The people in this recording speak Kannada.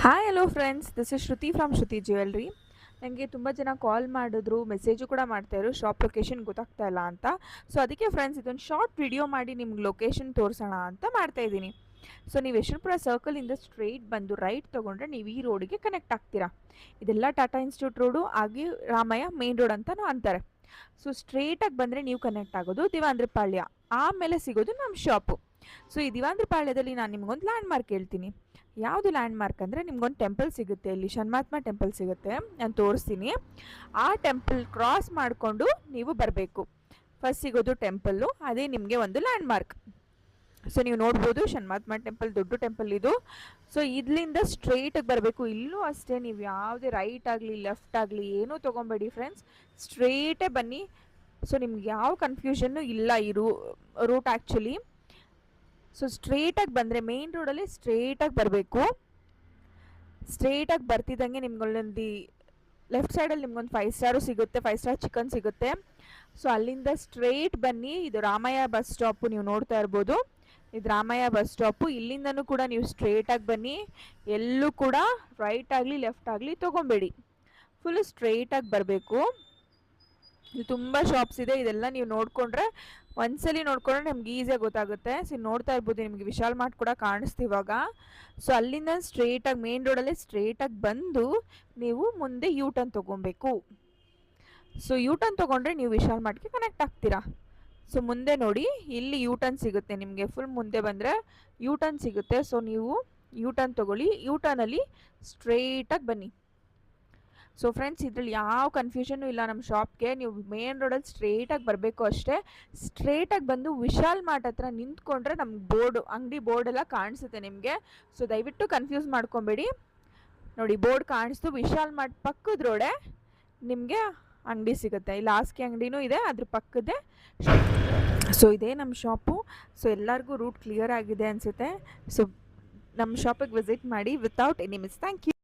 Hi hello friends, this is Shruti from Shruti jewellery. ನನಗೆ ತುಂಬ ಜನ ಕಾಲ್ ಮಾಡಿದ್ರು, ಮೆಸೇಜು ಕೂಡ ಮಾಡ್ತಾಯಿದ್ರು, ಶಾಪ್ ಲೊಕೇಶನ್ ಗೊತ್ತಾಗ್ತಾ ಇಲ್ಲ ಅಂತ. ಸೊ ಅದಕ್ಕೆ ಫ್ರೆಂಡ್ಸ್ ಇದೊಂದು ಶಾರ್ಟ್ ವಿಡಿಯೋ ಮಾಡಿ ನಿಮ್ಗೆ ಲೊಕೇಶನ್ ತೋರಿಸೋಣ ಅಂತ ಮಾಡ್ತಾಯಿದ್ದೀನಿ. ಸೊ ನೀವು ಯಶವಂತಪುರ ಸರ್ಕಲಿಂದ ಸ್ಟ್ರೈಟ್ ಬಂದು ರೈಟ್ ತೊಗೊಂಡ್ರೆ ನೀವು ಈ ರೋಡಿಗೆ ಕನೆಕ್ಟ್ ಆಗ್ತೀರಾ. ಇದೆಲ್ಲ ಟಾಟಾ ಇನ್ಸ್ಟಿಟ್ಯೂಟ್ ರೋಡು, ಹಾಗೆ ರಾಮಯ್ಯ ಮೇನ್ ರೋಡ್ ಅಂತಲೂ ಅಂತಾರೆ. ಸೊ ಸ್ಟ್ರೇಟಾಗಿ ಬಂದರೆ ನೀವು ಕನೆಕ್ಟ್ ಆಗೋದು ದಿವಾಂದ್ರಪಾಳ್ಯ, ಆಮೇಲೆ ಸಿಗೋದು ನಮ್ಮ ಶಾಪು. ಸೊ ಈ ದಿವಾಂದ್ರಪಾಳ್ಯದಲ್ಲಿ ನಾನು ನಿಮ್ಗೊಂದು ಲ್ಯಾಂಡ್ ಮಾರ್ಕ್ ಹೇಳ್ತೀನಿ. ಯಾವುದು ಲ್ಯಾಂಡ್ ಮಾರ್ಕ್ ಅಂದರೆ ನಿಮ್ಗೊಂದು ಟೆಂಪಲ್ ಸಿಗುತ್ತೆ, ಇಲ್ಲಿ ಶನ್ಮಾತ್ಮ ಟೆಂಪಲ್ ಸಿಗುತ್ತೆ, ನಾನು ತೋರಿಸ್ತೀನಿ. ಆ ಟೆಂಪಲ್ ಕ್ರಾಸ್ ಮಾಡಿಕೊಂಡು ನೀವು ಬರಬೇಕು. ಫಸ್ಟ್ ಸಿಗೋದು ಟೆಂಪಲ್ಲು, ಅದೇ ನಿಮಗೆ ಒಂದು ಲ್ಯಾಂಡ್ ಮಾರ್ಕ್. ಸೊ ನೀವು ನೋಡ್ಬೋದು ಶನ್ಮಾತ್ಮ ಟೆಂಪಲ್, ದೊಡ್ಡ ಟೆಂಪಲ್ ಇದು. ಸೊ ಇಲ್ಲಿಂದ ಸ್ಟ್ರೈಟಾಗಿ ಬರಬೇಕು. ಇಲ್ಲೂ ಅಷ್ಟೇ, ನೀವು ಯಾವುದೇ ರೈಟ್ ಆಗಲಿ ಲೆಫ್ಟ್ ಆಗಲಿ ಏನೂ ತೊಗೊಬೇಡಿ ಫ್ರೆಂಡ್ಸ್, ಸ್ಟ್ರೈಟೇ ಬನ್ನಿ. ಸೊ ನಿಮ್ಗೆ ಯಾವ ಕನ್ಫ್ಯೂಷನ್ನು ಇಲ್ಲ ಈ ರೂಟ್ ಆ್ಯಕ್ಚುಲಿ. ಸೊ ಸ್ಟ್ರೇಟಾಗಿ ಬಂದರೆ ಮೇನ್ ರೋಡಲ್ಲಿ ಸ್ಟ್ರೇಟಾಗಿ ಬರಬೇಕು. ಸ್ಟ್ರೇಟಾಗಿ ಬರ್ತಿದ್ದಂಗೆ ನಿಮ್ಗೊಂದು ಲೆಫ್ಟ್ ಸೈಡಲ್ಲಿ ನಿಮ್ಗೊಂದು 5 ಸ್ಟಾರು ಸಿಗುತ್ತೆ, 5 ಸ್ಟಾರ್ ಚಿಕನ್ ಸಿಗುತ್ತೆ. ಸೊ ಅಲ್ಲಿಂದ ಸ್ಟ್ರೇಟ್ ಬನ್ನಿ. ಇದು ರಾಮಯ್ಯ ಬಸ್ ಸ್ಟಾಪು, ನೀವು ನೋಡ್ತಾ ಇರ್ಬೋದು, ಇದು ರಾಮಯ್ಯ ಬಸ್ ಸ್ಟಾಪು. ಇಲ್ಲಿಂದನೂ ಕೂಡ ನೀವು ಸ್ಟ್ರೇಟಾಗಿ ಬನ್ನಿ. ಎಲ್ಲೂ ಕೂಡ ರೈಟ್ ಆಗಲಿ ಲೆಫ್ಟ್ ಆಗಲಿ ತೊಗೊಬೇಡಿ, ಫುಲ್ ಸ್ಟ್ರೇಟಾಗಿ ಬರಬೇಕು. ಇದು ತುಂಬ ಶಾಪ್ಸ್ ಇದೆ, ಇದೆಲ್ಲ ನೀವು ನೋಡಿಕೊಂಡ್ರೆ ಒಂದ್ಸಲಿ ನೋಡ್ಕೊಂಡ್ರೆ ನಮ್ಗೆ ಈಸಿಯಾಗಿ ಗೊತ್ತಾಗುತ್ತೆ. ಸೊ ನೋಡ್ತಾ ಇರ್ಬೋದು, ನಿಮಗೆ ವಿಶಾಲ್ ಮಾರ್ಟ್ ಕೂಡ ಕಾಣಿಸ್ತಿವಾಗ. ಸೊ ಅಲ್ಲಿಂದ ಸ್ಟ್ರೇಟಾಗಿ ಮೇನ್ ರೋಡಲ್ಲಿ ಸ್ಟ್ರೇಟಾಗಿ ಬಂದು ನೀವು ಮುಂದೆ ಯೂ ಟರ್ನ್ ತೊಗೊಬೇಕು. ಸೊ ಯೂ ಟರ್ನ್ ತೊಗೊಂಡ್ರೆ ನೀವು ವಿಶಾಲ್ ಮಾರ್ಟ್ಗೆ ಕನೆಕ್ಟ್ ಆಗ್ತೀರಾ. ಸೊ ಮುಂದೆ ನೋಡಿ, ಇಲ್ಲಿ ಯೂ ಟರ್ನ್ ಸಿಗುತ್ತೆ ನಿಮಗೆ. ಫುಲ್ ಮುಂದೆ ಬಂದರೆ ಯೂ ಟರ್ನ್ ಸಿಗುತ್ತೆ. ಸೊ ನೀವು ಯೂ ಟರ್ನ್ ತೊಗೊಳ್ಳಿ, ಯೂ ಟರ್ನಲ್ಲಿ ಸ್ಟ್ರೇಟಾಗಿ ಬನ್ನಿ. ಸೊ ಫ್ರೆಂಡ್ಸ್, ಇದ್ರಲ್ಲಿ ಯಾವ ಕನ್ಫ್ಯೂಷನ್ನು ಇಲ್ಲ ನಮ್ಮ ಶಾಪ್ಗೆ. ನೀವು ಮೇನ್ ರೋಡಲ್ಲಿ ಸ್ಟ್ರೇಟಾಗಿ ಬರಬೇಕು ಅಷ್ಟೇ. ಸ್ಟ್ರೇಟಾಗಿ ಬಂದು ವಿಶಾಲ್ ಮಾರ್ಟ್ ಹತ್ರ ನಿಂತ್ಕೊಂಡ್ರೆ ನಮ್ಗೆ ಬೋರ್ಡು, ಅಂಗಡಿ ಬೋರ್ಡೆಲ್ಲ ಕಾಣಿಸುತ್ತೆ ನಿಮಗೆ. ಸೊ ದಯವಿಟ್ಟು ಕನ್ಫ್ಯೂಸ್ ಮಾಡ್ಕೊಬೇಡಿ. ನೋಡಿ, ಬೋರ್ಡ್ ಕಾಣಿಸ್ತು, ವಿಶಾಲ್ ಮಾರ್ಟ್ ಪಕ್ಕದ ರೋಡೆ ನಿಮಗೆ ಅಂಗಡಿ ಸಿಗುತ್ತೆ. ಇಲ್ಲಿ ಹಾಸಿಗೆ ಅಂಗಡಿನೂ ಇದೆ, ಅದ್ರ ಪಕ್ಕದೇ. ಸೊ ಇದೇ ನಮ್ಮ ಶಾಪು. ಸೊ ಎಲ್ಲರಿಗೂ ರೂಟ್ ಕ್ಲಿಯರ್ ಆಗಿದೆ ಅನಿಸುತ್ತೆ. ಸೊ ನಮ್ಮ ಶಾಪಿಗೆ ವಿಸಿಟ್ ಮಾಡಿ without any miss. Thank you.